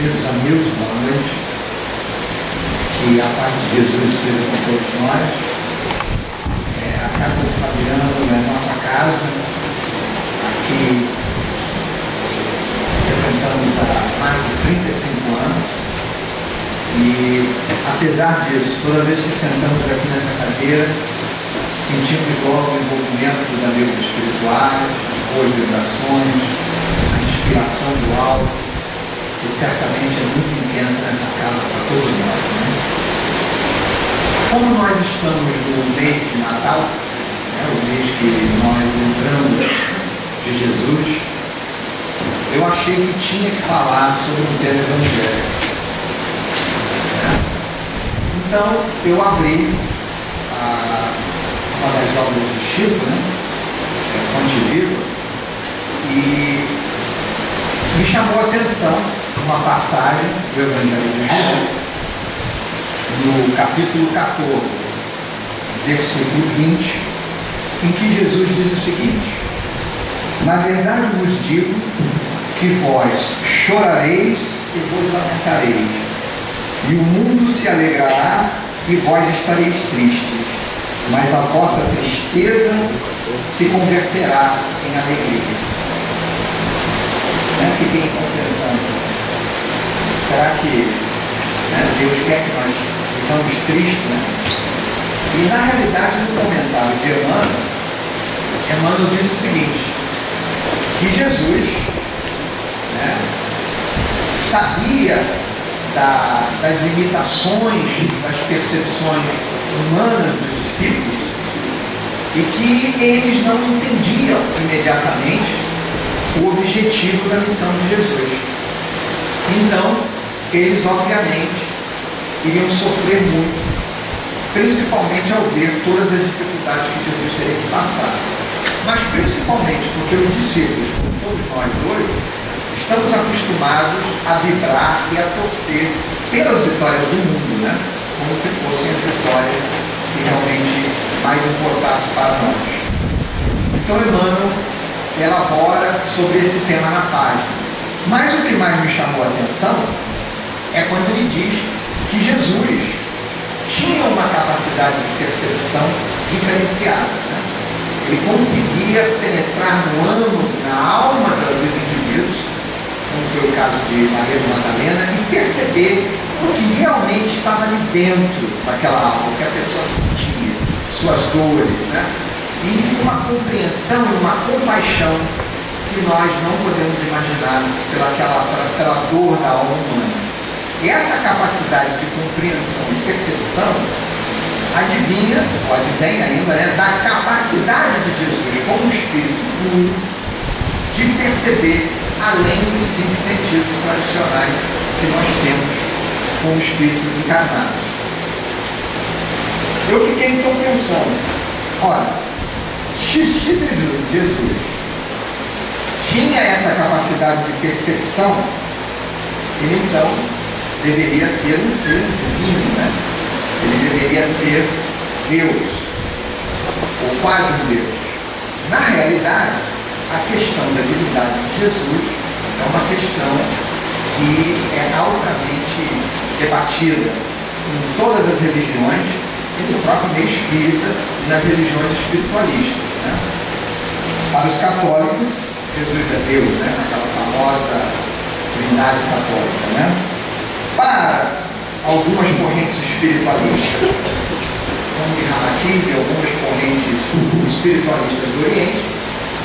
queridos amigos, boa noite. Que a paz de Jesus esteja com todos nós. A casa do Fabiano é a nossa casa. Aqui frequentamos há mais de 35 anos. E, apesar disso, toda vez que sentamos aqui nessa cadeira, sentimos logo o envolvimento dos amigos espirituais, as boas vibrações, a inspiração do alto, que certamente é muito intensa nessa casa para todos nós, né? Como nós estamos no mês de Natal, o mês que nós lembramos de Jesus, eu achei que tinha que falar sobre o tema evangélico. Então, eu abri uma das obras de Chico, Fonte Viva, e me chamou a atenção uma passagem do Evangelho de João, no capítulo 14, versículo 20, em que Jesus diz o seguinte: na verdade vos digo que vós chorareis e vos lamentareis, e o mundo se alegrará e vós estareis tristes, mas a vossa tristeza se converterá em alegria. Fiquei pensando, será que Deus quer que nós ficamos tristes? E na realidade, no comentário de Emmanuel diz o seguinte, que Jesus sabia das limitações, das percepções humanas dos discípulos, e que eles não entendiam imediatamente o objetivo da missão de Jesus. Então, eles obviamente iriam sofrer muito, principalmente ao ver todas as dificuldades que Jesus teria que passar. Mas principalmente porque os discípulos, como todos nós hoje, estamos acostumados a vibrar e a torcer pelas vitórias do mundo, como se fossem as vitórias que realmente mais importassem para nós. Então, Emmanuel elabora sobre esse tema na página. Mas o que mais me chamou a atenção é quando ele diz que Jesus tinha uma capacidade de percepção diferenciada. Ele conseguia penetrar no âmago, na alma dos indivíduos, como foi o caso de Maria Madalena, e perceber o que realmente estava ali dentro daquela alma, o que a pessoa sentia, suas dores, e uma compreensão e uma compaixão que nós não podemos imaginar pela dor da alma humana. E essa capacidade de compreensão e percepção advém ainda da capacidade de Jesus como Espírito puro de perceber além dos 5 sentidos tradicionais que nós temos como espíritos encarnados. Eu fiquei então pensando, olha, se Jesus tinha essa capacidade de percepção, ele então deveria ser um ser divino, ele deveria ser Deus, ou quase um Deus. Na realidade, a questão da divindade de Jesus é uma questão que é altamente debatida em todas as religiões e no próprio meio espírita e nas religiões espiritualistas. Para os católicos, Jesus é Deus, aquela famosa trindade católica. Para algumas correntes espiritualistas, como de Ramatiz e algumas correntes espiritualistas do Oriente,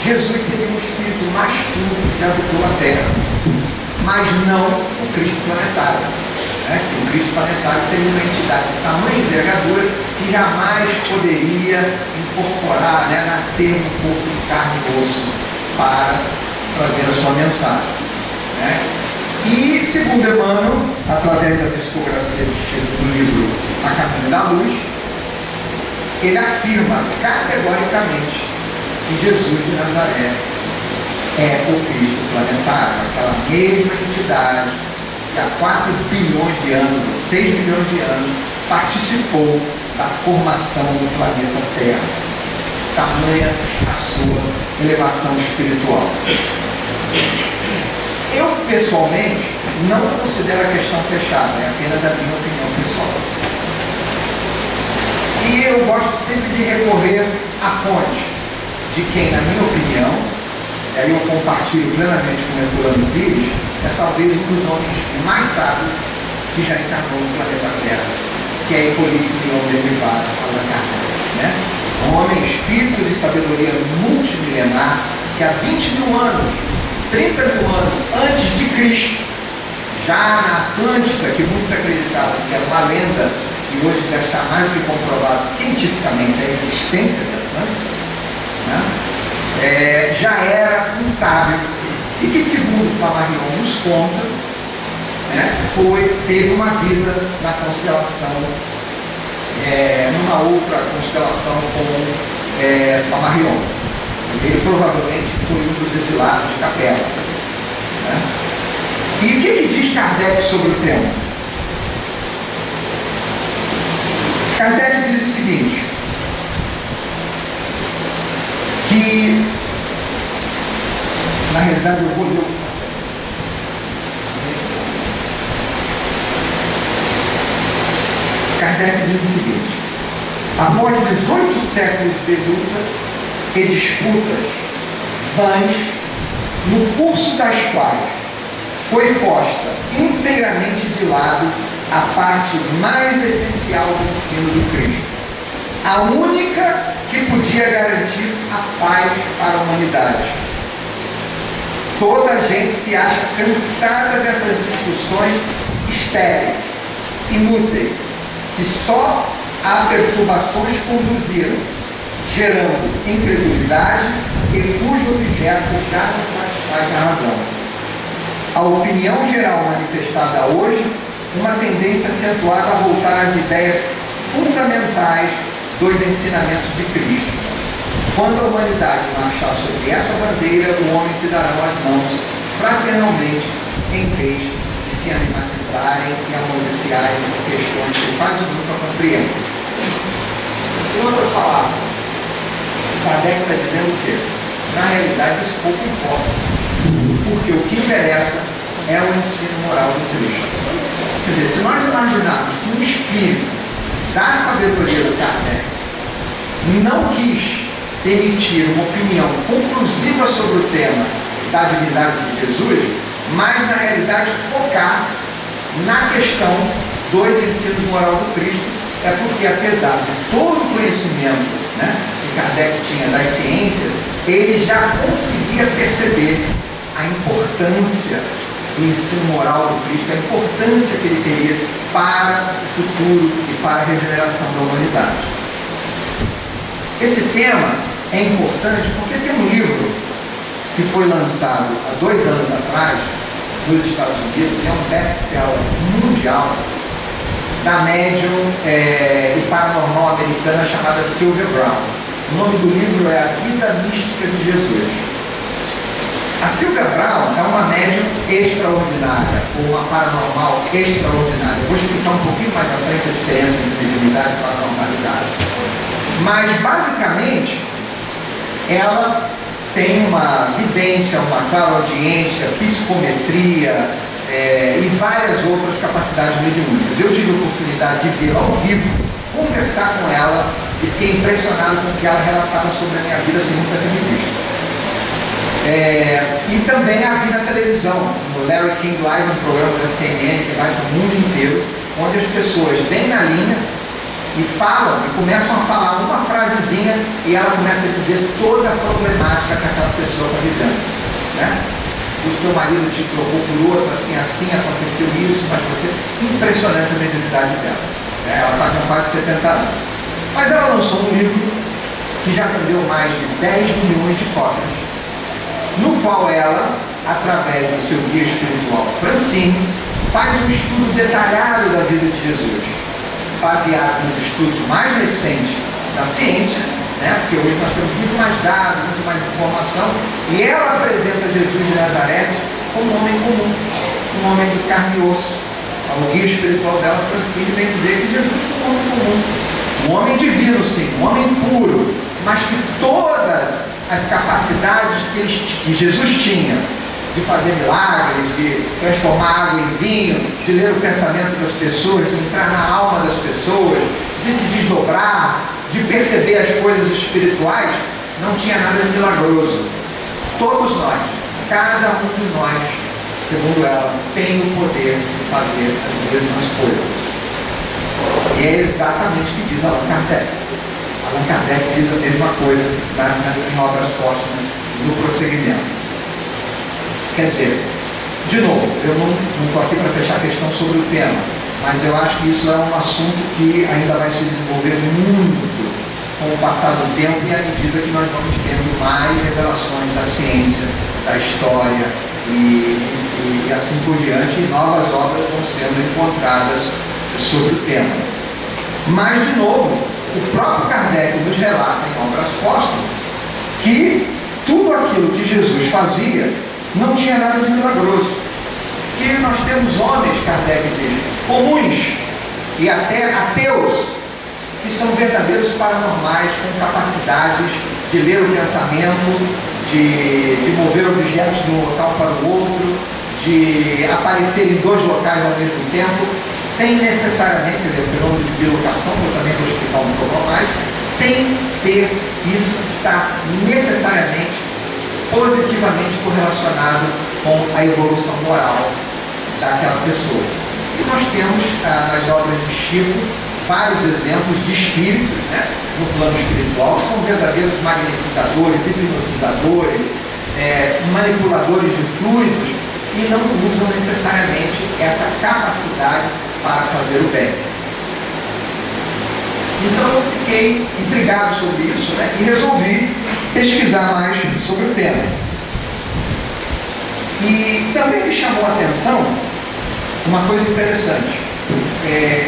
Jesus seria um espírito mais puro que habitou a Terra, mas não o Cristo planetário. Que o Cristo planetário seria uma entidade de tamanho e envergadura que jamais poderia incorporar, nascer no corpo de carne e osso para trazer a sua mensagem. E, segundo Emmanuel, através da psicografia do livro A Caminho da Luz, ele afirma categoricamente que Jesus de Nazaré é o Cristo planetário, aquela mesma entidade que há 4 bilhões de anos, 6 bilhões de anos, participou da formação do planeta Terra. Tamanha a sua elevação espiritual. Eu, pessoalmente, não considero a questão fechada, é apenas a minha opinião pessoal. E eu gosto sempre de recorrer à fonte de quem, na minha opinião, e aí eu compartilho plenamente com o Herculano Pires, é talvez um dos homens mais sábios que já encarnou no planeta Terra, que é Hipólito Leão Derivado, Allan Kardec, né? Um homem espírito de sabedoria multimilenar que há 20 mil anos, 30 mil anos antes de Cristo, já na Atlântida, que muitos acreditavam que era uma lenda, e hoje já está mais do que comprovado cientificamente a existência da Atlântida, né? Já era um sábio e que, segundo Flammarion nos conta, né, teve uma vida na constelação, numa outra constelação com Flammarion. Ele provavelmente foi um dos exilados de Capela, né? E o que diz Kardec sobre o tema? Kardec diz o seguinte, que na realidade eu vou ler o Kardec diz o seguinte: após 18 séculos de lutas e disputas vãs, no curso das quais foi posta inteiramente de lado a parte mais essencial do ensino do Cristo, a única que podia garantir a paz para a humanidade. Toda a gente se acha cansada dessas discussões estéreis, inúteis, que só a perturbações conduziram, gerando incredulidade e cujo objeto já não satisfaz a razão. A opinião geral manifestada hoje, uma tendência acentuada a voltar às ideias fundamentais dos ensinamentos de Cristo. Quando a humanidade marchar sobre essa bandeira, o homem se dará as mãos fraternalmente, em vez de se animatizarem e amaliciarem por questões que quase nunca compreendem. Em outras palavras, Kardec está dizendo o quê? Na realidade, isso pouco importa, porque o que interessa é o ensino moral do Cristo. Quer dizer, se nós imaginarmos que um espírito da sabedoria do Kardec não quis emitir uma opinião conclusiva sobre o tema da divindade de Jesus, mas na realidade focar na questão dos ensinos moral do Cristo, é porque apesar de todo o conhecimento, né, que Kardec tinha das ciências, ele já conseguia perceber a importância do ensino moral do Cristo, a importância que ele teria para o futuro e para a regeneração da humanidade. Esse tema é importante porque tem um livro que foi lançado há 2 anos atrás nos Estados Unidos, e é um best-seller mundial, da médium e paranormal americana chamada Sylvia Browne. O nome do livro é A Vida Mística de Jesus. A Sylvia Browne é uma médium extraordinária, ou uma paranormal extraordinária. Eu vou explicar um pouquinho mais à frente a diferença entre mediunidade e paranormalidade. Mas, basicamente, ela tem uma vidência, uma clareaudiência, psicometria e várias outras capacidades mediúnicas. Eu tive a oportunidade de vê-la ao vivo, conversar com ela e fiquei impressionado com o que ela relatava sobre a minha vida sem nunca ter me visto. E também a vi na televisão, no Larry King Live, um programa da CNN que vai para o mundo inteiro, onde as pessoas vêm na linha e falam, e começam a falar uma frasezinha e ela começa a dizer toda a problemática que aquela pessoa está vivendo, né? O teu marido te trocou por outro, assim, aconteceu isso, mas você... Impressionante a mediunidade dela, né? Ela está com quase 70 anos. Mas ela lançou um livro que já vendeu mais de 10 milhões de cópias, no qual ela, através do seu guia espiritual Francine, faz um estudo detalhado da vida de Jesus, baseado nos estudos mais recentes da ciência, né? Porque hoje nós temos muito mais dados, muito mais informação, e ela apresenta Jesus de Nazaré como um homem comum, um homem de carne e osso. O guia espiritual dela, Francine, vem dizer que Jesus foi um homem comum, um homem divino, sim, um homem puro, mas que todas as capacidades que Jesus tinha de fazer milagres, de transformar água em vinho, de ler o pensamento das pessoas, de entrar na alma das pessoas, de se desdobrar, de perceber as coisas espirituais, não tinha nada de milagroso. Todos nós, cada um de nós, segundo ela, tem o poder de fazer as mesmas coisas. E é exatamente o que diz Allan Kardec. Allan Kardec diz a mesma coisa em Obras Póstumas, no prosseguimento. Quer dizer, de novo, eu não estou aqui para fechar a questão sobre o tema, mas eu acho que isso é um assunto que ainda vai se desenvolver muito com o passar do tempo e à medida que nós vamos tendo mais revelações da ciência, da história e assim por diante, e novas obras vão sendo encontradas sobre o tema. Mas, de novo, o próprio Kardec nos relata em Obras Póstumas que tudo aquilo que Jesus fazia não tinha nada de milagroso. Que nós temos homens, Kardec diz, comuns e até ateus, que são verdadeiros paranormais, com capacidades de ler o pensamento, de mover objetos de um local para o outro, de aparecer em dois locais ao mesmo tempo, sem necessariamente, quer dizer, o fenômeno de bilocação, que eu também vou explicar um pouco mais, sem ter isso estar necessariamente positivamente correlacionado com a evolução moral daquela pessoa. E nós temos nas obras de Chico vários exemplos de espíritos, né, no plano espiritual, que são verdadeiros magnetizadores, hipnotizadores, manipuladores de fluidos, e não usam necessariamente essa capacidade para fazer o bem. Então eu fiquei intrigado sobre isso, né, e resolvi pesquisar mais sobre o tema. E também me chamou a atenção uma coisa interessante.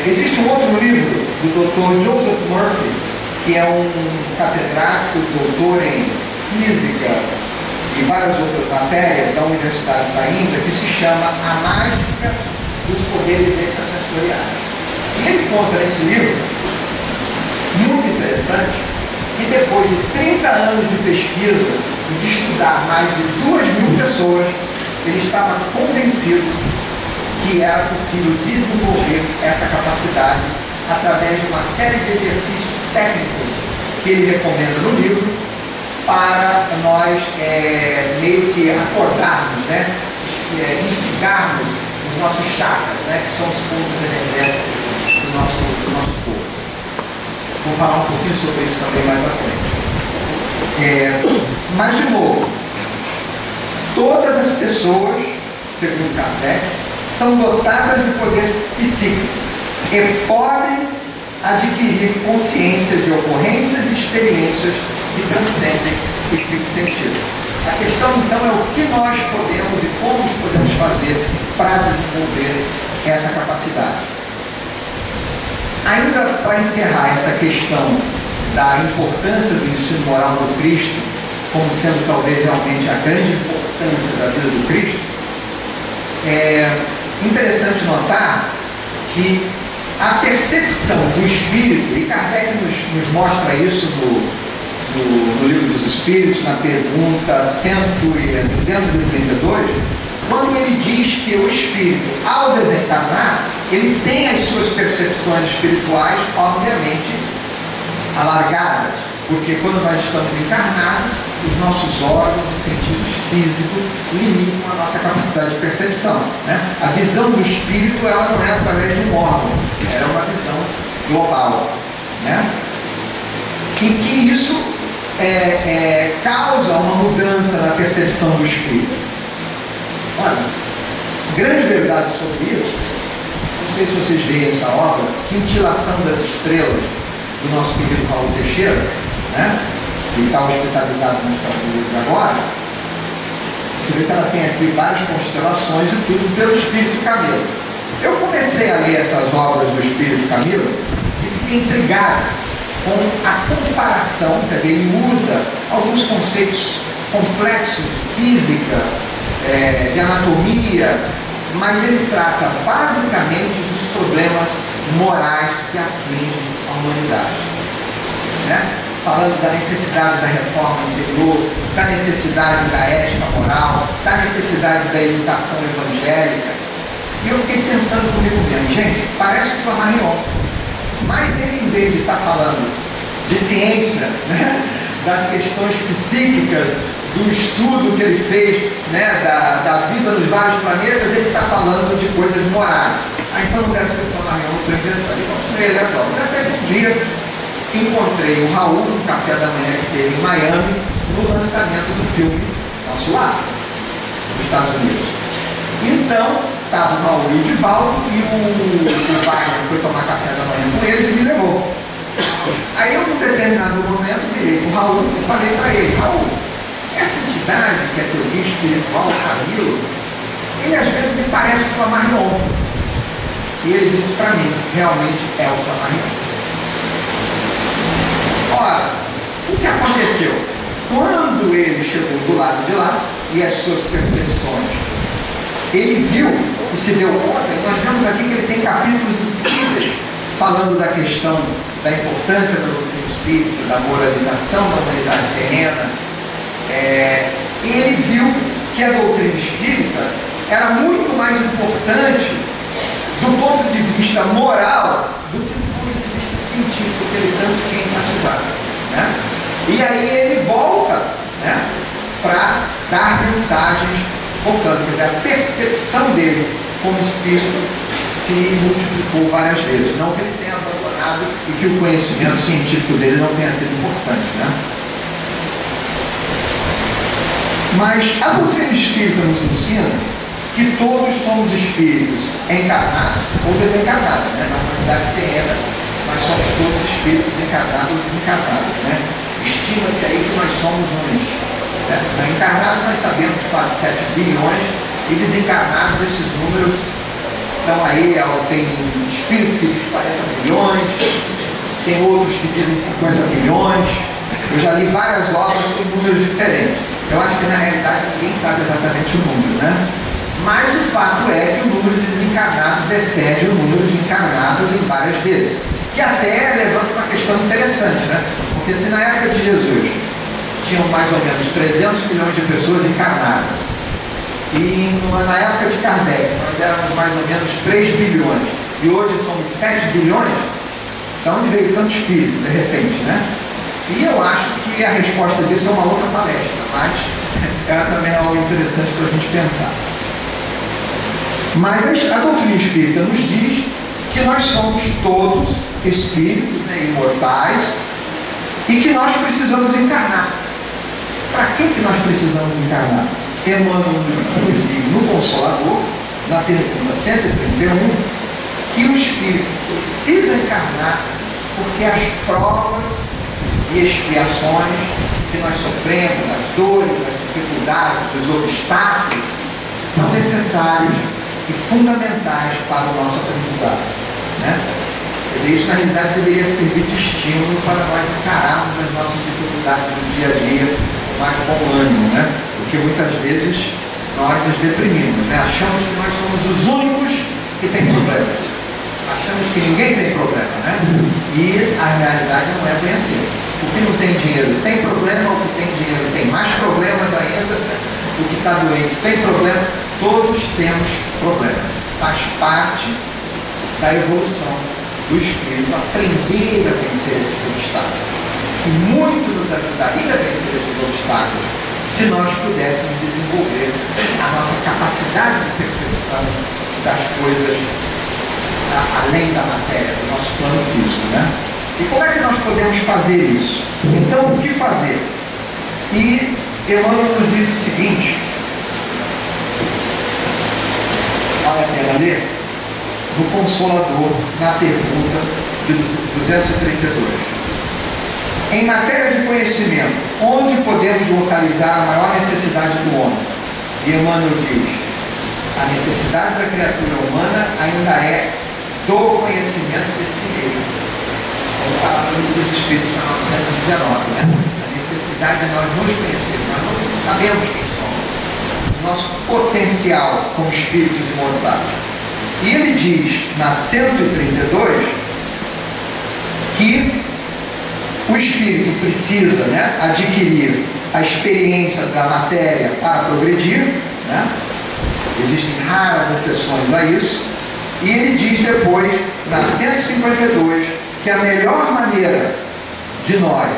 Existe um outro livro do Dr. Joseph Murphy, que é um catedrático, doutor em física e várias outras matérias da Universidade da Índia, que se chama A Mágica dos Poderes Extrasensoriais. E ele conta nesse livro, muito interessante, que depois de 30 anos de pesquisa e de estudar mais de 2.000 pessoas, ele estava convencido que era possível desenvolver essa capacidade através de uma série de exercícios técnicos que ele recomenda no livro para nós meio que acordarmos, né? Instigarmos os nossos chakras, né? Que são os pontos energéticos do nosso corpo. Vou falar um pouquinho sobre isso também mais à frente. Mas, de novo, todas as pessoas, segundo Kardec, são dotadas de poder psíquico e podem adquirir consciências de ocorrências e experiências que transcendem os cinco sentidos. A questão, então, é o que nós podemos e como podemos fazer para desenvolver essa capacidade. Ainda para encerrar essa questão da importância do ensino moral do Cristo, como sendo talvez realmente a grande importância da vida do Cristo, é interessante notar que a percepção do Espírito, e Kardec nos mostra isso no Livro dos Espíritos, na pergunta 232, quando ele diz que o Espírito, ao desencarnar, ele tem as suas percepções espirituais, obviamente, alargadas, porque quando nós estamos encarnados, os nossos órgãos e sentidos físicos limitam a nossa capacidade de percepção, né? A visão do espírito, ela não é através de um órgão, ela é uma visão global, né? E que isso causa uma mudança na percepção do espírito. Olha, grande verdade sobre isso, não sei se vocês veem essa obra, Cintilação das Estrelas, do nosso querido Paulo Teixeira, né? Que está hospitalizado nos Estados Unidos agora. Você vê que ela tem aqui várias constelações e tudo pelo Espírito Camilo. Eu comecei a ler essas obras do Espírito Camilo e fiquei intrigado com a comparação, quer dizer, ele usa alguns conceitos complexos de física, de anatomia, mas ele trata basicamente dos problemas morais que afligem a humanidade, né? falando da necessidade da reforma interior, da necessidade da ética moral, da necessidade da educação evangélica. E eu fiquei pensando comigo mesmo, gente, parece que Flammarion, mas ele, em vez de estar falando de ciência, né, das questões psíquicas, do estudo que ele fez, né, da vida nos vários planetas, ele está falando de coisas morais. Então não deve ser Flammarion, eu estou inventando. Eu mostrei ele agora. Até um dia encontrei o Raul no café da manhã que teve em Miami, no lançamento do filme Nosso Lar, nos Estados Unidos. Então, estava o Raul e o Divaldo, e o Wagner foi tomar café da manhã com eles e me levou. Aí eu, num determinado momento, virei para o Raul e falei para ele: Raul, essa entidade que é teoria espiritual, Camilo, ele às vezes me parece Flammarion. E ele disse para mim: realmente é o Flammarion. Ora, o que aconteceu? Quando ele chegou do lado de lá e as suas percepções, ele viu e se deu conta, e nós vemos aqui que ele tem capítulos incríveis falando da questão da importância da doutrina espírita, da moralização da humanidade terrena. E ele viu que a doutrina espírita era muito mais importante do ponto de vista moral do que do ponto de vista científico que ele tanto tinha enfatizado, né? E aí ele volta, né, para dar mensagens focando, quer dizer, a percepção dele como espírito se multiplicou várias vezes. Não que ele tenha abandonado e que o conhecimento científico dele não tenha sido importante, né? Mas a doutrina espírita nos ensina que todos somos espíritos encarnados ou desencarnados, né? Na humanidade terrena, nós somos todos espíritos encarnados ou desencarnados, né? Estima-se aí que nós somos uns, né? Encarnados nós sabemos quase 7 bilhões e desencarnados esses números estão aí, tem espírito que diz 40 milhões, tem outros que dizem 50 milhões. Eu já li várias obras com números diferentes. Eu acho que na realidade ninguém sabe exatamente o número, né? Mas o fato é que o número de desencarnados excede o número de encarnados em várias vezes. Que até levanta uma questão interessante, né? Porque se na época de Jesus tinham mais ou menos 300 milhões de pessoas encarnadas, e na época de Kardec nós éramos mais ou menos 3 bilhões, e hoje somos 7 bilhões, de onde veio tanto espírito, de repente, né? E eu acho que a resposta disso é uma outra palestra, mas ela também é algo interessante para a gente pensar. Mas a doutrina espírita nos diz que nós somos todos espíritos, né, imortais, e que nós precisamos encarnar. Para que nós precisamos encarnar? Emmanuel nos diz no Consolador, na pergunta 131, que o espírito precisa encarnar porque as provas e expiações que nós sofremos, as dores, as dificuldades, os obstáculos, são necessários e fundamentais para o nosso aprendizado, né? Quer dizer, isso na realidade deveria servir de estímulo para nós encararmos as nossas dificuldades do dia a dia com mais bom ânimo, né? Porque muitas vezes nós nos deprimimos, né? Achamos que nós somos os únicos que têm problema, achamos que ninguém tem problema, né? E a realidade não é bem assim. O que não tem dinheiro tem problema, o que tem dinheiro tem mais problemas ainda, o que está doente tem problema, todos temos problemas. Faz parte da evolução do espírito aprender a vencer esses obstáculos. E muito nos ajudaria a vencer esses obstáculos se nós pudéssemos desenvolver a nossa capacidade de percepção das coisas além da matéria, do nosso plano físico, né? E como é que nós podemos fazer isso? Então, o que fazer? E Emmanuel nos diz o seguinte, vale a pena ler, no Consolador, na pergunta de 232. Em matéria de conhecimento, onde podemos localizar a maior necessidade do homem? E Emmanuel diz, a necessidade da criatura humana ainda é do conhecimento de si mesmo. Como fala no Livro dos Espíritos, na 919, né? A necessidade de nós nos conhecermos, nós não sabemos quem somos. Nosso potencial como espíritos imortais. E ele diz, na 132, que O espírito precisa, né, adquirir a experiência da matéria para progredir, né? Existem raras exceções a isso. E ele diz depois, na 152, que a melhor maneira de nós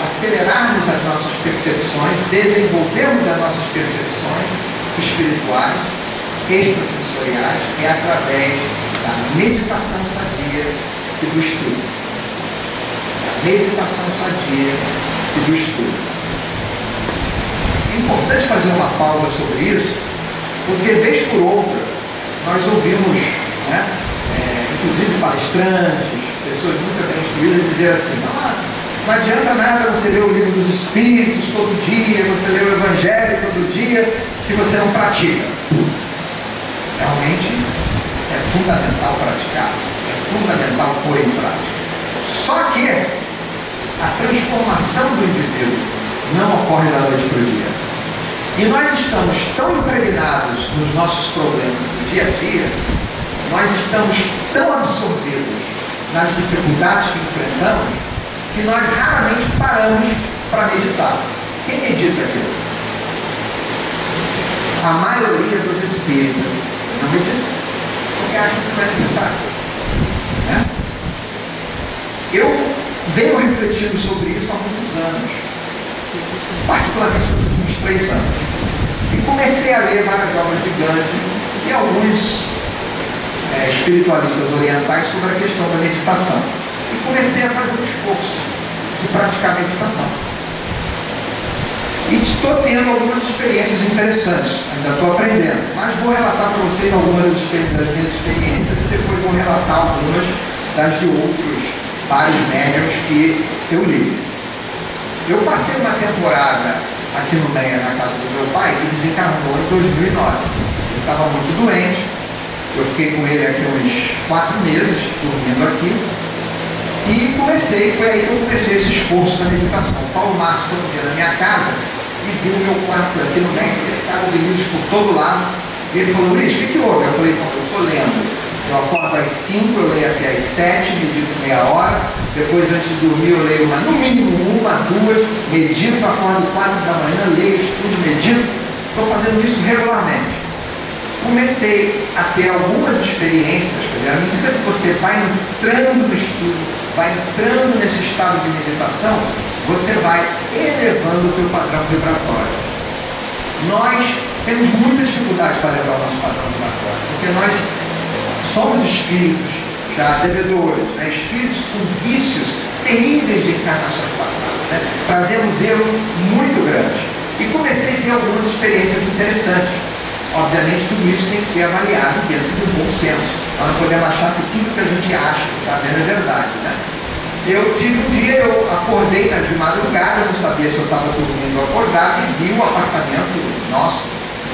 acelerarmos as nossas percepções, desenvolvermos as nossas percepções espirituais, extrasensoriais, é através da meditação sadia e do estudo. A meditação sadia e do estudo. É importante fazer uma pausa sobre isso, porque vez por outra nós ouvimos, né, inclusive palestrantes, pessoas muito bem instruídas, dizer assim: não adianta nada você ler o livro dos Espíritos todo dia, você ler o Evangelho todo dia, se você não pratica. Realmente é fundamental praticar, é fundamental pôr em prática. Só que a transformação do indivíduo não ocorre da noite para o dia. E nós estamos tão impregnados nos nossos problemas do dia a dia, nós estamos tão absorvidos nas dificuldades que enfrentamos, que nós raramente paramos para meditar. Quem medita aqui? A maioria dos espíritos não medita, porque acham que não é necessário, né? Eu venho refletindo sobre isso há muitos anos, particularmente nos últimos 3 anos, e comecei a ler várias obras de Gandhi e alguns espiritualistas orientais sobre a questão da meditação, e comecei a fazer um esforço de praticar meditação. E estou tendo algumas experiências interessantes, ainda estou aprendendo, mas vou relatar para vocês algumas das minhas experiências e depois vou relatar algumas das de outros vários médiuns que eu li. Eu passei uma temporada aqui no Meia, na casa do meu pai, que desencarnou em 2009. Ele estava muito doente, eu fiquei com ele aqui uns 4 meses, dormindo aqui, e foi aí que eu comecei esse esforço da meditação. O Paulo Márcio foi um dia na minha casa e viu o meu quarto aqui no Meia, cercado de livros por todo lado, e ele falou: Luiz, o que houve? Eu falei: não, eu estou lendo. Eu acordo às 5, eu leio até às 7, medito meia hora, depois antes de dormir eu leio no mínimo 1, 2, medito, acordo 4 da manhã, leio, estudo, medito. Estou fazendo isso regularmente. Comecei a ter algumas experiências, à medida que você vai entrando no estudo, vai entrando nesse estado de meditação, você vai elevando o teu padrão vibratório. Nós temos muita dificuldade para elevar o nosso padrão vibratório, porque nós somos espíritos já devedores, né? Espíritos com vícios terríveis de encarnações passadas, né? Trazemos erro muito grande. E comecei a ter algumas experiências interessantes. Obviamente, tudo isso tem que ser avaliado dentro do bom senso. Nós não podemos achar que tudo que a gente acha que está vendo é verdade, né? Eu tive um dia, eu acordei de madrugada, não sabia se eu estava dormindo ou acordado, e vi um apartamento nosso,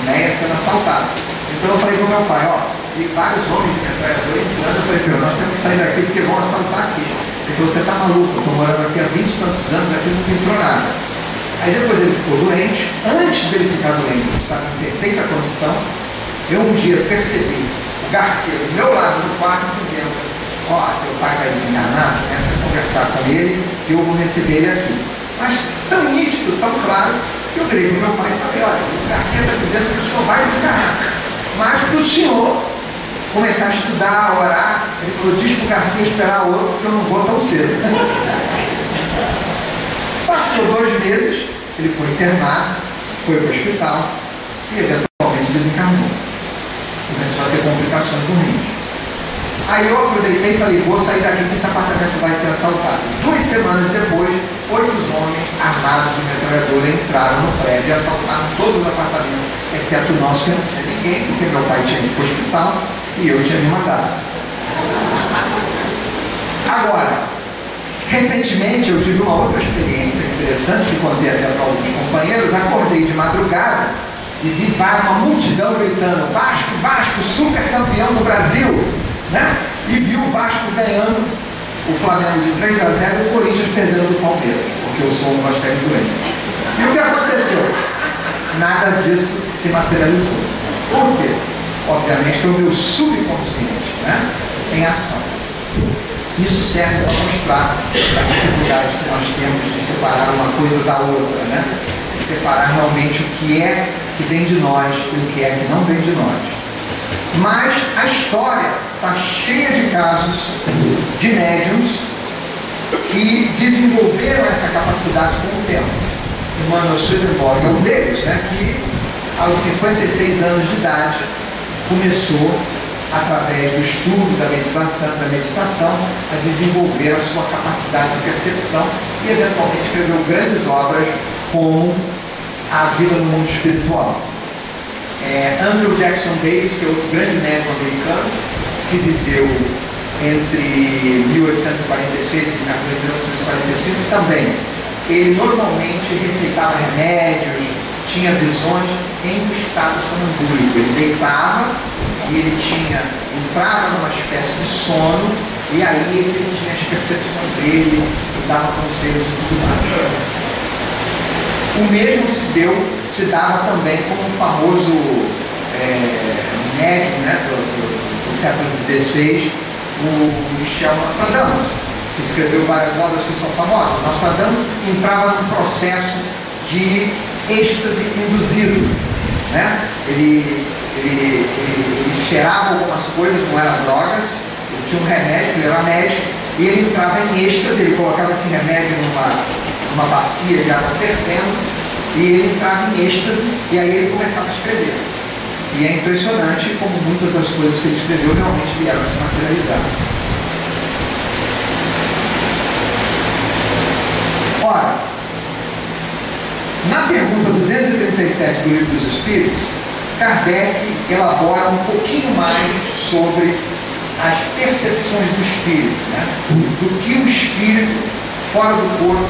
né, sendo assaltado. Então eu falei para o meu pai: e vários homens de metralhador entrando. Eu falei: nós temos que sair daqui porque vão assaltar aqui. Ele falou: você está maluco, eu estou morando aqui há 20 e tantos anos, aqui não entrou nada. Aí depois ele ficou doente. Antes dele ficar doente, ele estava em perfeita condição. Eu um dia percebi o Garcia do meu lado do quarto dizendo: teu pai vai desenganar, começa a conversar com ele e eu vou receber ele aqui. Mas tão nítido, tão claro, que eu virei para o meu pai e falei: o Garcia está dizendo que o senhor vai desenganar, mas para o senhor começar a estudar, a orar. Ele falou: diz para o Garcia esperar o outro, porque eu não vou tão cedo. Passou 2 meses, ele foi internado, foi para o hospital e eventualmente desencarnou. Começou a ter complicações no rim. Aí eu aproveitei e falei: vou sair daqui que esse apartamento vai ser assaltado. 2 semanas depois, 8 homens armados de metralhadora entraram no prédio e assaltaram todos os apartamentos, exceto o nosso, que não tinha ninguém, porque meu pai tinha ido para o hospital e eu tinha me mandado. Agora, recentemente eu tive uma outra experiência interessante que contei até para alguns companheiros. Acordei de madrugada e vi uma multidão gritando: Vasco, Vasco, super campeão do Brasil, né? E vi o Vasco ganhando o Flamengo de 3-0 e o Corinthians perdendo do Palmeiras, porque eu sou um vascaíno doente. E o que aconteceu? Nada disso se materializou. Por quê? obviamente, para o meu subconsciente, né, em ação. Isso serve para mostrar a dificuldade que nós temos de separar uma coisa da outra, né? De separar realmente o que é que vem de nós e o que é que não vem de nós. Mas a história está cheia de casos de médiuns que desenvolveram essa capacidade com o tempo. Emanuel Swedenborg é um deles, né, que aos 56 anos de idade começou, através do estudo da meditação, a desenvolver a sua capacidade de percepção e eventualmente escreveu grandes obras como A Vida no Mundo Espiritual. Andrew Jackson Davis, que é outro grande médium americano, que viveu entre 1846 e 1945, também. Ele normalmente receitava remédios, tinha visões em um estado sonambúlico. Ele deitava e ele entrava numa espécie de sono, e aí ele tinha as percepções dele, dava conselhos e tudo mais. O mesmo se dava também com o famoso médium, né, do século XVI, o Michel Nostradamus, que escreveu várias obras que são famosas. Nostradamus entrava num processo de êxtase induzido, né? Ele cheirava algumas coisas, não eram drogas, ele tinha um remédio, ele era médico, e ele entrava em êxtase, ele colocava esse remédio numa bacia de água fervendo, e ele entrava em êxtase, e aí ele começava a escrever. E é impressionante como muitas das coisas que ele escreveu realmente vieram a se materializar. Ora, na pergunta 237 do Livro dos Espíritos, Kardec elabora um pouquinho mais sobre as percepções do espírito, né? Do que o espírito fora do corpo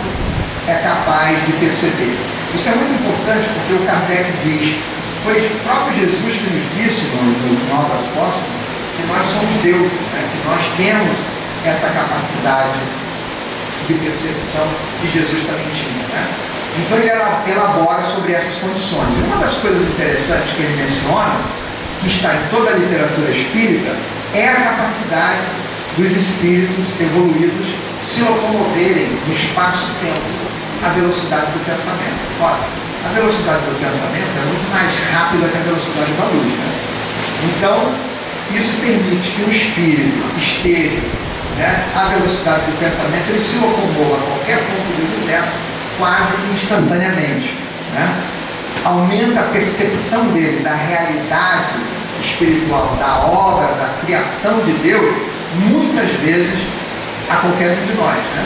é capaz de perceber. Isso é muito importante porque o Kardec diz, foi o próprio Jesus que nos disse no Novos Apóstolos, que nós somos Deus, né? Que nós temos essa capacidade de percepção que Jesus também tinha, né? Então ele elabora sobre essas condições. E uma das coisas interessantes que ele menciona, que está em toda a literatura espírita, é a capacidade dos espíritos evoluídos se locomoverem no espaço-tempo à velocidade do pensamento. Ora, a velocidade do pensamento é muito mais rápida que a velocidade da luz, né? Então, isso permite que o espírito esteja, né, à velocidade do pensamento, ele se locomova a qualquer ponto do universo quase instantaneamente, né? Aumenta a percepção dele da realidade espiritual, da obra, da criação de Deus, muitas vezes a qualquer um de nós, né?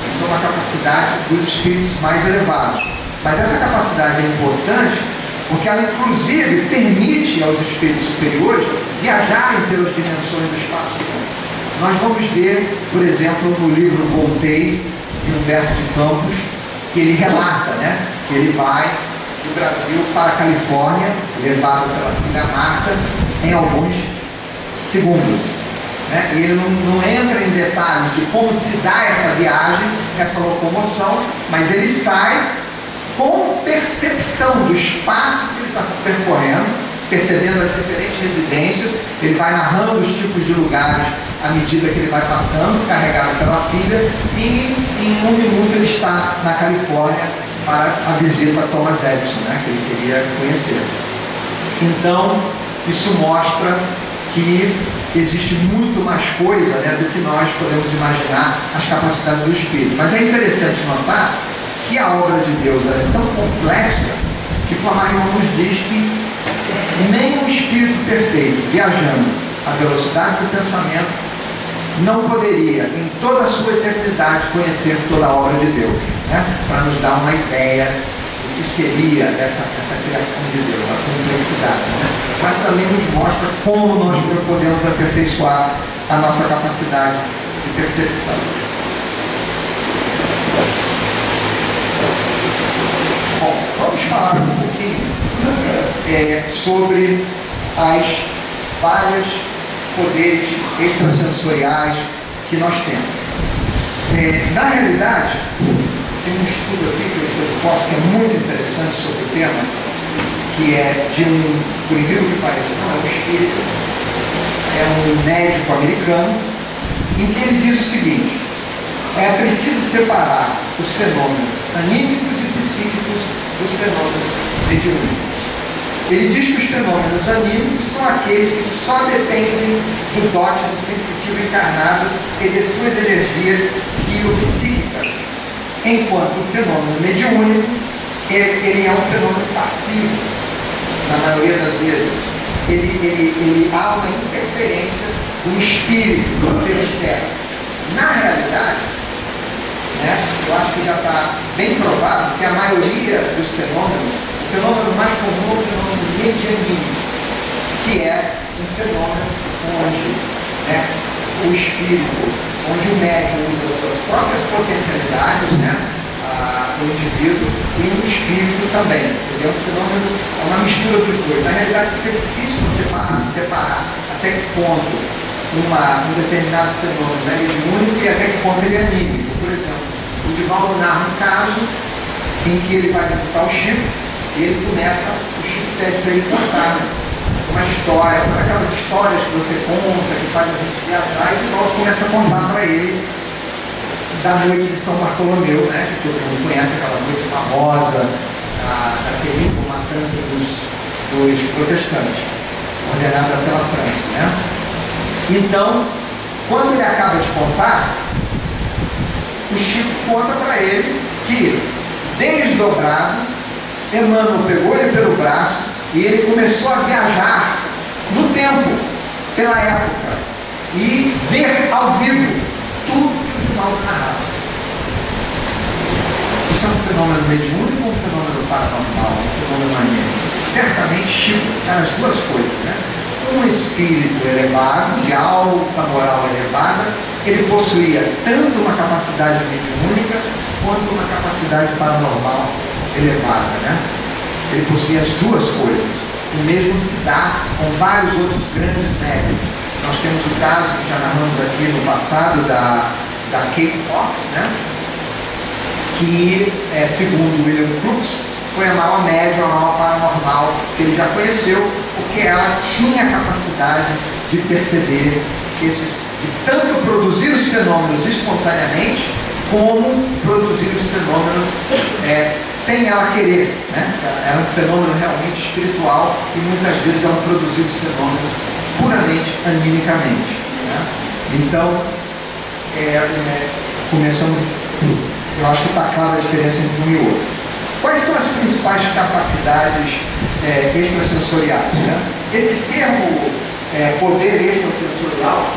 Isso é uma capacidade dos espíritos mais elevados. Mas essa capacidade é importante porque ela inclusive permite aos espíritos superiores viajarem pelas dimensões do espaço-tempo. Nós vamos ver, por exemplo, no livro Voltei, de Humberto de Campos, que ele relata, né, que ele vai do Brasil para a Califórnia, levado pela filha Marta, em alguns segundos, né? E ele não entra em detalhes de como se dá essa viagem, essa locomoção, mas ele sai com percepção do espaço que ele está se percorrendo, percebendo as diferentes residências. Ele vai narrando os tipos de lugares à medida que ele vai passando, carregado pela filha, e em 1 minuto ele está na Califórnia para a visita a Thomas Edison, né, que ele queria conhecer. Então, isso mostra que existe muito mais coisa, né, do que nós podemos imaginar as capacidades do Espírito. Mas é interessante notar que a obra de Deus é tão complexa que Flammarion nos diz que nem um espírito perfeito viajando à velocidade do pensamento não poderia, em toda a sua eternidade, conhecer toda a obra de Deus, né? Para nos dar uma ideia do que seria essa criação de Deus, a complexidade, né? Mas também nos mostra como nós podemos aperfeiçoar a nossa capacidade de percepção. Bom, vamos falar um pouquinho sobre as várias poderes extrasensoriais que nós temos. Na realidade, tem um estudo aqui que eu posso, que é muito interessante sobre o tema, que é de um, por incrível que pareça, não é um espírito, é um médico americano, em que ele diz o seguinte: é preciso separar os fenômenos anímicos e psíquicos dos fenômenos mediúnicos. Ele diz que os fenômenos anímicos são aqueles que só dependem do dote do sensitivo encarnado e de suas energias biopsíquicas, enquanto o fenômeno mediúnico ele é um fenômeno passivo, na maioria das vezes. Ele há uma interferência do espírito, do ser externo. Na realidade, né, eu acho que já está bem provado que a maioria dos fenômenos, o fenômeno mais comum é o fenômeno medianímico, que é um fenômeno onde, né, o espírito, onde o médium usa suas próprias potencialidades, né, o indivíduo, e o espírito também. É um fenômeno, é uma mistura dos dois. Na realidade, fica difícil separar até que ponto um determinado fenômeno é mediúnico e até que ponto ele é anímico. Por exemplo, o Divaldo narra um caso em que ele vai visitar o Chico e ele começa, o Chico pede para ele contar uma história, aquelas histórias que você conta, que faz a gente viajar, e o Divaldo começa a contar para ele da noite de São Bartolomeu, né, que todo mundo conhece, aquela noite famosa da terrível matança dos protestantes, ordenada pela França, né? Então, quando ele acaba de contar, o Chico conta para ele que, desdobrado, Emmanuel pegou ele pelo braço e ele começou a viajar no tempo, pela época, e ver ao vivo tudo narrado. Isso é um fenômeno mediúnico ou um fenômeno paranormal, um fenômeno anímico? Certamente Chico está nas duas coisas, né? Um espírito elevado, de alta moral elevada, ele possuía tanto uma capacidade mediúnica quanto uma capacidade paranormal elevada, né? Ele possuía as duas coisas. O mesmo se dá com vários outros grandes médiuns. Nós temos o caso que já narramos aqui no passado da Kate Fox, né? Que, segundo William Crookes, foi a maior médium, a maior paranormal que ele já conheceu, porque ela tinha a capacidade de perceber de tanto produzir os fenômenos espontaneamente, como produzir os fenômenos sem ela querer, né? Era um fenômeno realmente espiritual e muitas vezes ela produziu os fenômenos puramente animicamente, né? Então, começamos, eu acho que está clara a diferença entre um e outro. Quais são as principais capacidades extrasensoriais, né? Esse termo poder extrasensorial,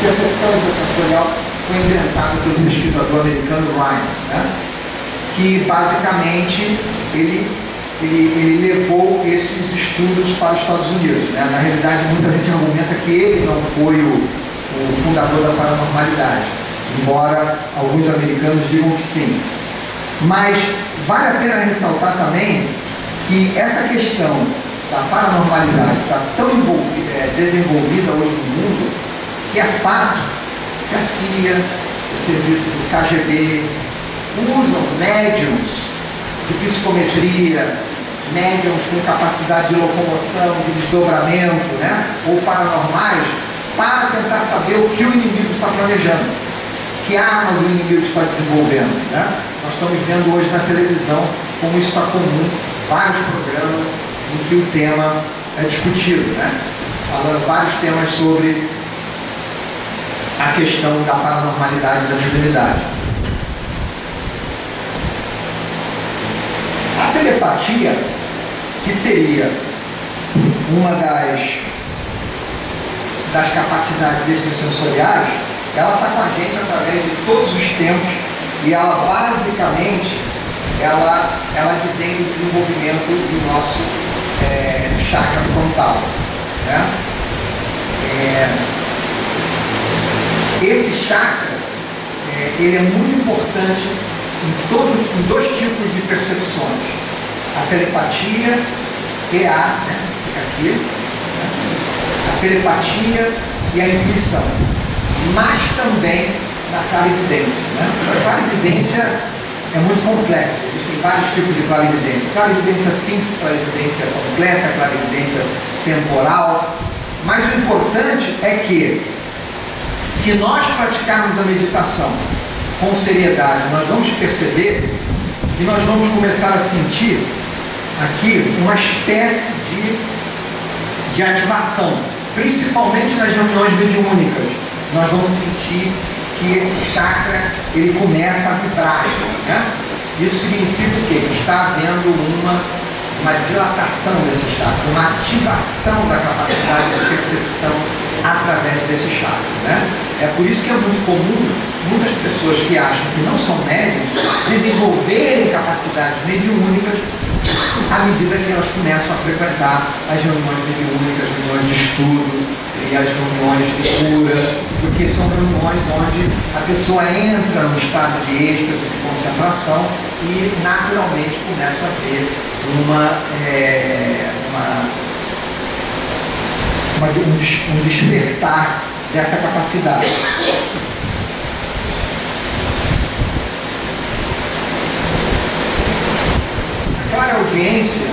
percepção extrasensorial foi inventado pelo pesquisador americano Ryan, né? Que basicamente ele levou esses estudos para os Estados Unidos, né? Na realidade, muita gente argumenta que ele não foi o fundador da paranormalidade, embora alguns americanos digam que sim. Mas vale a pena ressaltar também que essa questão da paranormalidade está tão desenvolvida hoje no mundo que é fato que a CIA, o serviço do KGB, usam médiums de psicometria, médiums com capacidade de locomoção, de desdobramento, né? Ou paranormais, para tentar saber o que o inimigo está planejando, que armas o inimigo está desenvolvendo, né? Nós estamos vendo hoje na televisão como isso está comum, vários programas em que o tema é discutido, né? Falando vários temas sobre a questão da paranormalidade e da mediunidade. A telepatia, que seria uma das capacidades extrasensoriais, ela está com a gente através de todos os tempos e ela basicamente ela advém do desenvolvimento do nosso chakra frontal, né? Esse chakra ele é muito importante em dois tipos de percepções: a telepatia, PA, né? Fica aqui, né? A telepatia e a intuição, mas também na clarividência, né? A clarividência é muito complexa, existem vários tipos de clarividência. Clarividência simples, clarividência completa, clarividência temporal. Mas o importante é que, se nós praticarmos a meditação com seriedade, nós vamos perceber que nós vamos começar a sentir aqui uma espécie de ativação, principalmente nas reuniões mediúnicas. Nós vamos sentir que esse chakra ele começa a vibrar, né? Isso significa o quê? Que está havendo uma dilatação desse chakra, uma ativação da capacidade de percepção através desse chakra, né? É por isso que é muito comum muitas pessoas que acham que não são médiums desenvolverem capacidades mediúnicas à medida que elas começam a frequentar as reuniões mediúnicas, as reuniões de estudo e as reuniões de cura, porque são reuniões onde a pessoa entra num estado de êxtase, de concentração e naturalmente começa a ter um despertar dessa capacidade. A clareaudiência,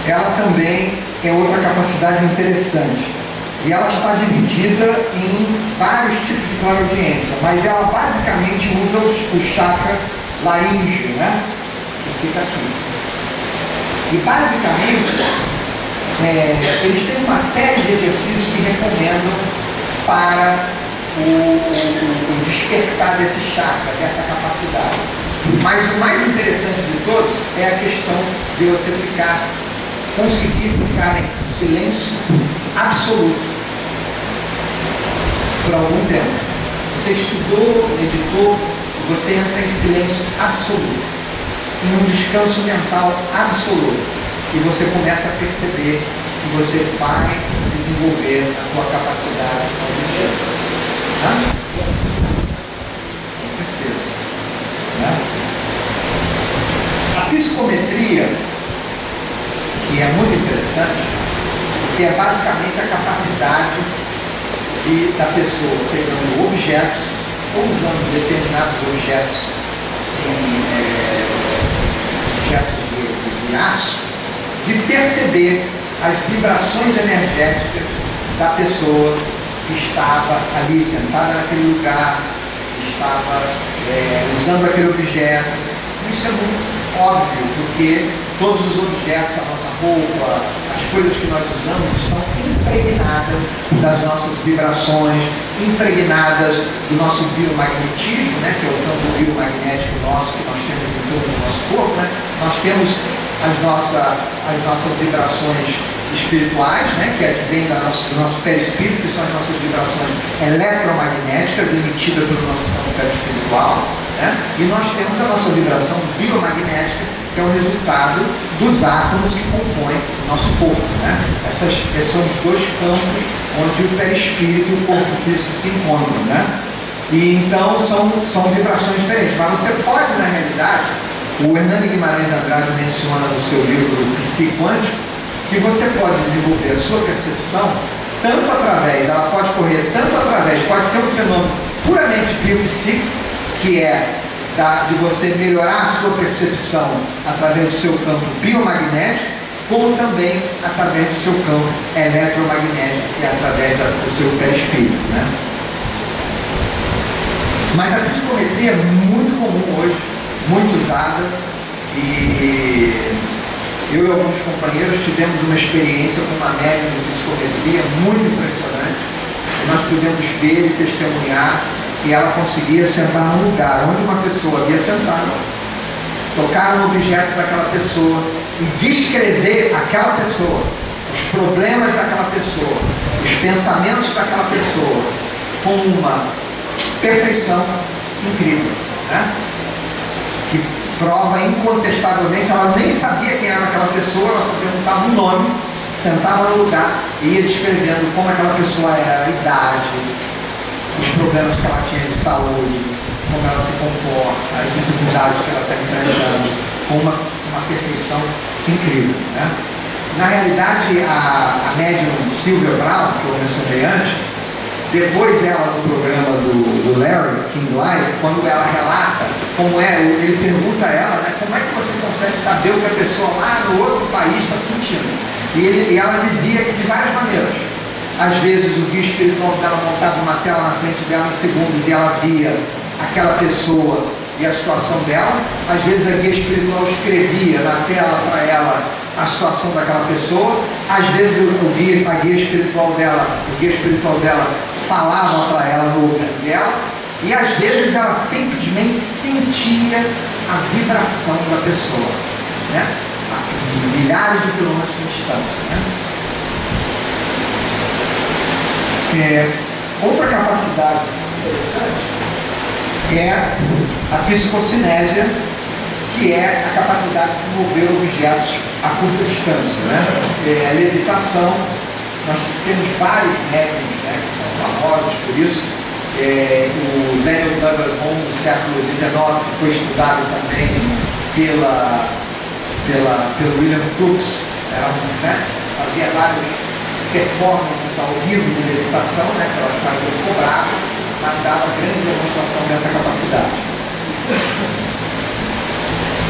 ela também é outra capacidade interessante. E ela está dividida em vários tipos de clareaudiência, mas ela basicamente usa o chakra laríngeo, né? Que fica aqui. E basicamente, eles têm uma série de exercícios que recomendam para o despertar desse chakra, dessa capacidade. Mas o mais interessante de todos é a questão de você conseguir ficar em silêncio absoluto por algum tempo. Você estudou, meditou, você entra em silêncio absoluto, em um descanso mental absoluto, e você começa a perceber que você vai desenvolver a sua capacidade auditiva. Com certeza. Né? A psicometria, que é muito interessante, que é basicamente a capacidade da pessoa pegando objetos ou usando determinados objetos, assim, objetos de aço, de perceber as vibrações energéticas da pessoa que estava ali sentada naquele lugar, que estava usando aquele objeto. Isso é muito óbvio, porque todos os objetos, a nossa roupa, as coisas que nós usamos estão impregnadas das nossas vibrações, impregnadas do nosso biomagnetismo, né, que é o campo biomagnético nosso que nós temos em todo o nosso corpo, né? Nós temos as nossas vibrações espirituais, né, que vêm do nosso perispírito, que são as nossas vibrações eletromagnéticas emitidas pelo nosso campo perispiritual, né? E nós temos a nossa vibração biomagnética, que é o resultado dos átomos que compõem o nosso corpo, né? Esses são os dois campos onde o perispírito e o corpo físico se encontram, né? E então são vibrações diferentes, mas você pode, na realidade, o Hernani Guimarães Andrade menciona no seu livro Psi Quântico, que você pode desenvolver a sua percepção pode ser um fenômeno puramente biopsíquico, que é de você melhorar a sua percepção através do seu campo biomagnético, como também através do seu campo eletromagnético, que é através do seu perispírito, né? Mas a psicometria é muito comum hoje, muito usada, e eu e alguns companheiros tivemos uma experiência com uma médium de psicometria muito impressionante. Nós pudemos ver e testemunhar que ela conseguia sentar num lugar onde uma pessoa havia sentado, tocar no objeto daquela pessoa e descrever aquela pessoa, os problemas daquela pessoa, os pensamentos daquela pessoa, com uma perfeição incrível, né? Que prova incontestavelmente, ela nem sabia quem era aquela pessoa, ela só perguntava o nome, sentava no lugar e ia descrevendo como aquela pessoa era, a idade, os problemas que ela tinha de saúde, como ela se comporta, as dificuldades que ela está enfrentando, com uma perfeição incrível, né? Na realidade, a médium Sylvia Browne, que eu mencionei antes, depois ela, no programa do Larry King Live, quando ela relata como é, ele pergunta a ela, né, como é que você consegue saber o que a pessoa lá no outro país está sentindo? E ela dizia que de várias maneiras. Às vezes o guia espiritual dela montava uma tela na frente dela em segundos e ela via aquela pessoa e a situação dela. Às vezes a guia espiritual escrevia na tela para ela a situação daquela pessoa. Às vezes a guia espiritual dela falava para ela no ouvido dela. E às vezes ela simplesmente sentia a vibração da pessoa, né? A milhares de quilômetros de distância, né? Outra capacidade interessante é a psicocinésia, que é a capacidade de mover objetos a curta distância, né? A levitação, nós temos vários métodos, né, que são famosos por isso. O Daniel Douglas Home, no século XIX, que foi estudado também pelo William Crookes, né, fazia várias performances ao vivo de levitação, né, pelas quais ele cobrava, mas dava grande demonstração dessa capacidade.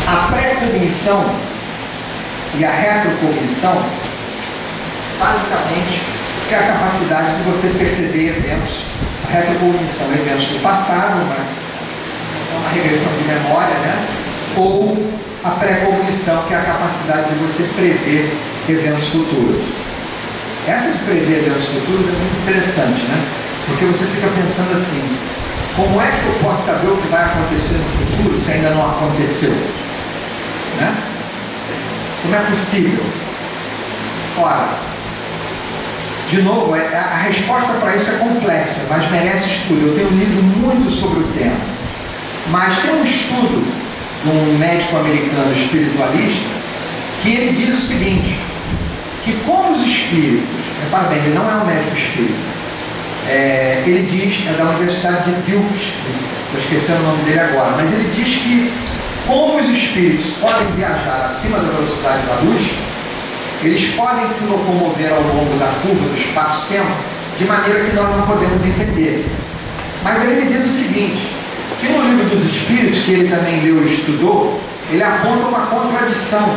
A pré-cognição e a retrocognição, basicamente, é a capacidade de você perceber eventos. A retrocognição, eventos do passado, uma regressão de memória, né? Ou a pré-cognição, que é a capacidade de você prever eventos futuros. Essa de prever eventos futuros é muito interessante, né? Porque você fica pensando assim, como é que eu posso saber o que vai acontecer no futuro se ainda não aconteceu? Né? Como é possível? Ora, de novo, a resposta para isso é complexa, mas merece estudo. Eu tenho lido muito sobre o tema. Mas tem um estudo de um médico americano espiritualista que ele diz o seguinte, que como os espíritos, repara bem, ele não é um médico espírita, ele diz, é da Universidade de Duke, estou esquecendo o nome dele agora, mas ele diz que como os espíritos podem viajar acima da velocidade da luz, eles podem se locomover ao longo da curva do espaço-tempo de maneira que nós não podemos entender. Mas ele me diz o seguinte, que no livro dos Espíritos, que ele também leu e estudou, ele aponta uma contradição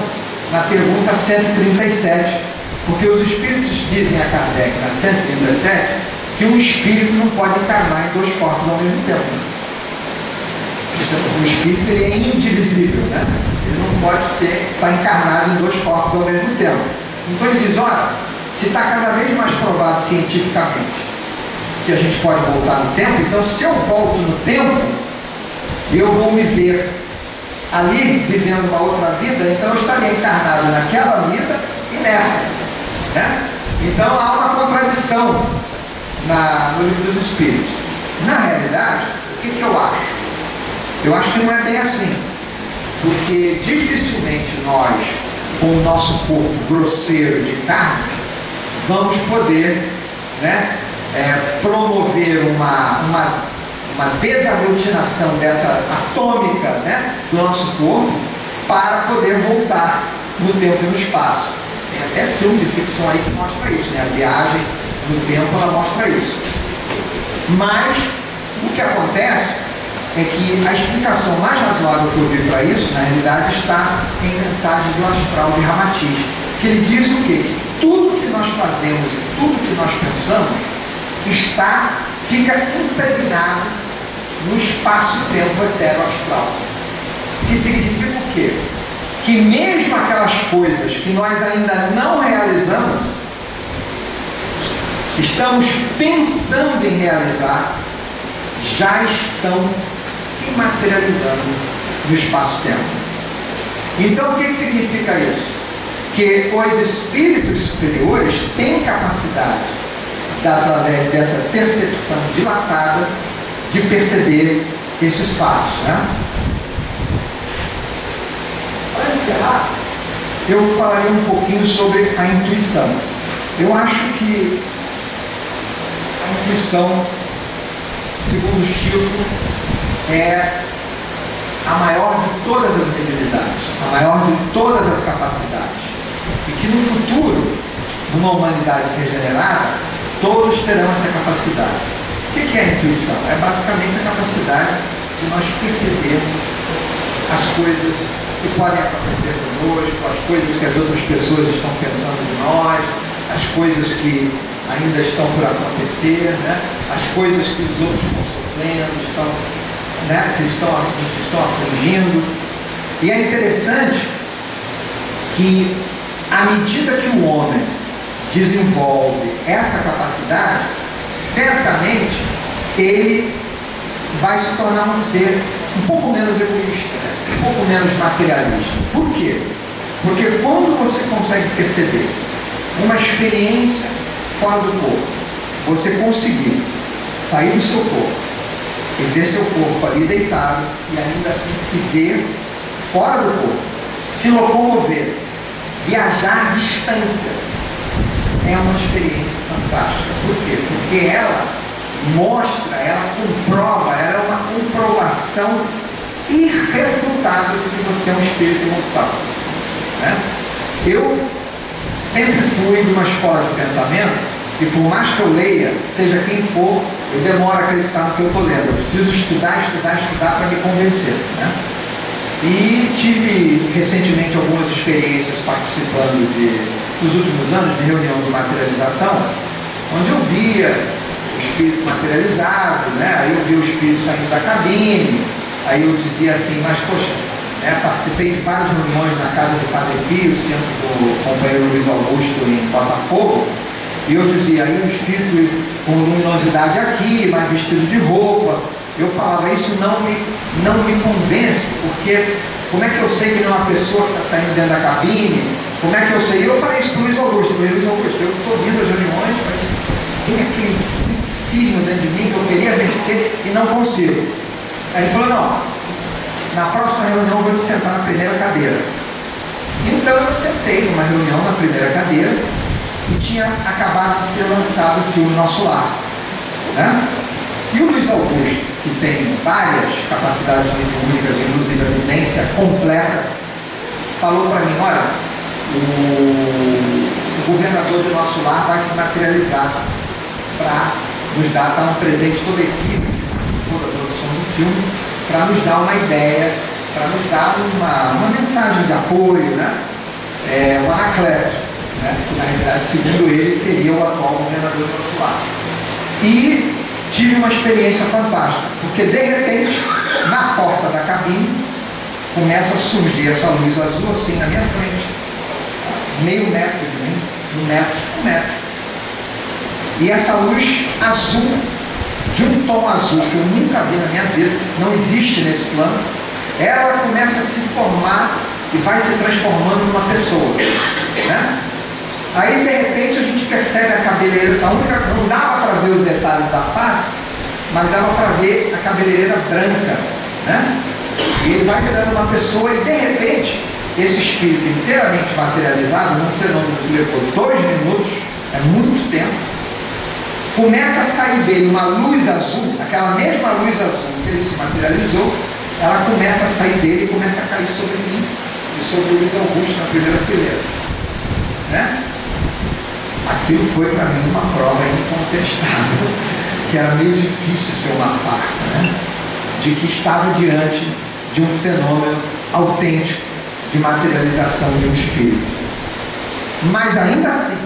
na pergunta 137, porque os Espíritos dizem a Kardec, na 137, que um espírito não pode encarnar em dois corpos ao mesmo tempo. O espírito ele é indivisível, né? Ele não pode estar encarnado em dois corpos ao mesmo tempo. Então ele diz, olha, se está cada vez mais provado cientificamente que a gente pode voltar no tempo, então se eu volto no tempo, eu vou me ver ali vivendo uma outra vida, então eu estaria encarnado naquela vida e nessa, né? Então há uma contradição no livro dos Espíritos. Na realidade, o que eu acho? Eu acho que não é bem assim, porque dificilmente nós, com o nosso corpo grosseiro de carne, vamos poder, né, promover uma desaglutinação dessa atômica, né, do nosso corpo para poder voltar no tempo e no espaço. Tem até filme de ficção aí que mostra isso, né? A viagem no tempo ela mostra isso. Mas o que acontece é que a explicação mais razoável que eu vi para isso, na realidade, está em Mensagem do Astral de Ramatiz, que ele diz o quê? Que tudo que nós fazemos e tudo que nós pensamos fica impregnado no espaço-tempo etéreo astral. Que significa o quê? Que mesmo aquelas coisas que nós ainda não realizamos, estamos pensando em realizar, já estão se materializando no espaço-tempo. Então, o que significa isso? Que os espíritos superiores têm capacidade, através dessa percepção dilatada, de perceber esses fatos, né? Para encerrar, eu falaria um pouquinho sobre a intuição. Eu acho que a intuição, segundo Chico, é a maior de todas as habilidades, a maior de todas as capacidades. e que no futuro, numa humanidade regenerada, todos terão essa capacidade. O que é a intuição? É basicamente a capacidade de nós percebermos as coisas que podem acontecer conosco, as coisas que as outras pessoas estão pensando de nós, as coisas que ainda estão por acontecer, né? As coisas que os outros estão sofrendo, que estão afligindo. E é interessante que, à medida que o homem desenvolve essa capacidade, certamente ele vai se tornar um ser um pouco menos egoísta, né? Um pouco menos materialista. Por quê? Porque quando você consegue perceber uma experiência fora do corpo, você conseguir sair do seu corpo e ver seu corpo ali deitado e ainda assim se ver fora do corpo, se locomover, viajar distâncias, é uma experiência fantástica. Por quê? Porque ela mostra, ela comprova, ela é uma comprovação irrefutável de que você é um espírito imortal, né? Eu sempre fui de uma escola de pensamento que, por mais que eu leia, seja quem for, eu demoro a acreditar no que eu estou lendo. Eu preciso estudar para me convencer, né? E tive recentemente algumas experiências participando nos últimos anos de reunião de materialização, onde eu via o espírito materializado, né? Aí eu via o espírito saindo da cabine, aí eu dizia assim, mas poxa, participei de várias reuniões na casa do Padre Pio, centro do companheiro Luiz Augusto em Botafogo, e eu dizia, aí um espírito com luminosidade aqui, mas vestido de roupa. Eu falava, isso não me convence, porque como é que eu sei que não é uma pessoa que está saindo dentro da cabine? Como é que eu sei? Eu falei isso para o Luiz Augusto. Luiz Augusto, eu estou vindo às reuniões, mas tem aquele cisma dentro de mim que eu queria vencer e não consigo. Aí ele falou, não, na próxima reunião eu vou te sentar na primeira cadeira. Então eu sentei numa reunião na primeira cadeira e tinha acabado de ser lançado o filme Nosso Lar, né? E o Luiz Augusto, que tem várias capacidades mediúnicas, inclusive a vivência completa, falou para mim, olha, o governador do Nosso Lar vai se materializar para nos dar um presente, toda a equipe que participou da produção do filme, para nos dar uma ideia, para nos dar uma mensagem de apoio, né? O Anacleto, né? Que na realidade, segundo ele, seria o atual governador do Nosso Lar. E tive uma experiência fantástica, porque de repente, na porta da cabine, começa a surgir essa luz azul assim na minha frente, meio metro de mim, um metro. E essa luz azul, de um tom azul que eu nunca vi na minha vida, não existe nesse plano, ela começa a se formar e vai se transformando numa pessoa, né? Aí de repente a gente percebe a cabeleira, não dava para ver os detalhes da face, mas dava para ver a cabeleireira branca, né? E ele vai virando uma pessoa e de repente esse espírito inteiramente materializado, num fenômeno que levou 2 minutos, é muito tempo, começa a sair dele uma luz azul, aquela mesma luz azul que ele se materializou, ela começa a sair dele e começa a cair sobre mim e sobre o Luiz Augusto na primeira fileira, né? Aquilo foi para mim uma prova incontestável, que era meio difícil ser uma farsa, né? De que estava diante de um fenômeno autêntico de materialização de um espírito. Mas ainda assim,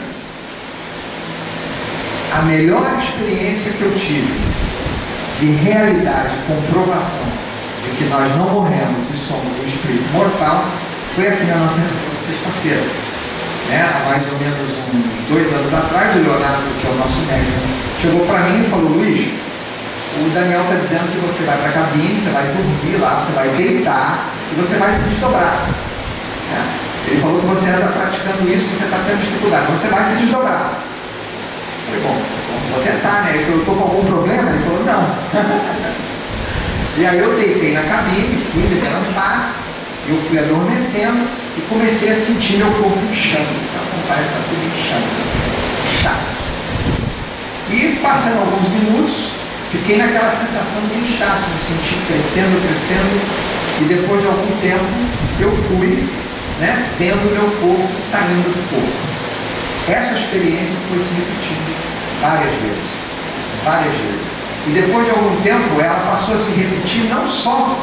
a melhor experiência que eu tive de realidade, comprovação de que nós não morremos e somos um espírito mortal, foi aqui na nossa sexta-feira. Há mais ou menos uns 2 anos atrás, o Leonardo, que é o nosso médium, chegou para mim e falou, Luiz, o Daniel está dizendo que você vai para a cabine, você vai dormir lá, você vai deitar e você vai se desdobrar. Ele falou que você está praticando isso, você está tendo dificuldade, você vai se desdobrar. Eu falei, bom, vou tentar, né? Ele falou, eu estou com algum problema? Ele falou, não. E aí eu deitei na cabine, fui me dando passe, eu fui adormecendo e comecei a sentir meu corpo inchando. Então, parece que está tudo inchando, chato. E passando alguns minutos, fiquei naquela sensação de inchaço, me senti crescendo, e depois de algum tempo eu fui, né, vendo o meu corpo saindo do corpo. Essa experiência foi se repetindo várias vezes. Várias vezes. E depois de algum tempo, ela passou a se repetir não só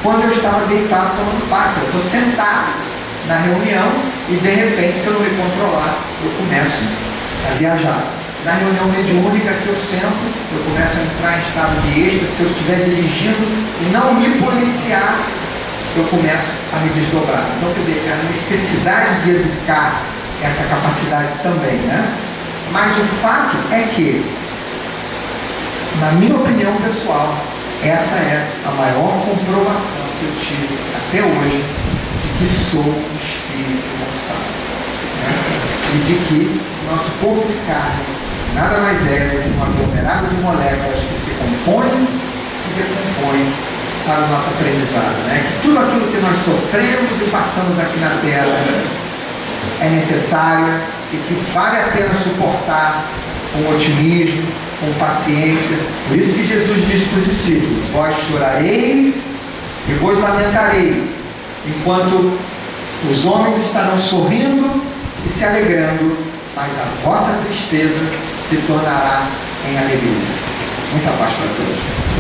quando eu estava deitado tomando passe. Eu estou sentado na reunião e de repente, se eu não me controlar, eu começo a viajar. Na reunião mediúnica que eu sento, eu começo a entrar em estado de êxtase. Se eu estiver dirigindo e não me policiar, eu começo a me desdobrar. Então, quer dizer, a necessidade de educar essa capacidade também, né? Mas o fato é que, na minha opinião pessoal, essa é a maior comprovação que eu tive até hoje de que sou um espírito mortal, né? E de que nosso corpo de carne nada mais é do que um aglomerado de moléculas que se compõem e decompõem para o nosso aprendizado, né? Que tudo aquilo que nós sofremos e passamos aqui na Terra é necessário e que vale a pena suportar com otimismo, com paciência. Por isso que Jesus disse para os discípulos: vós chorareis e vos lamentarei, enquanto os homens estarão sorrindo e se alegrando, mas a vossa tristeza se tornará em alegria. Muita paz para todos.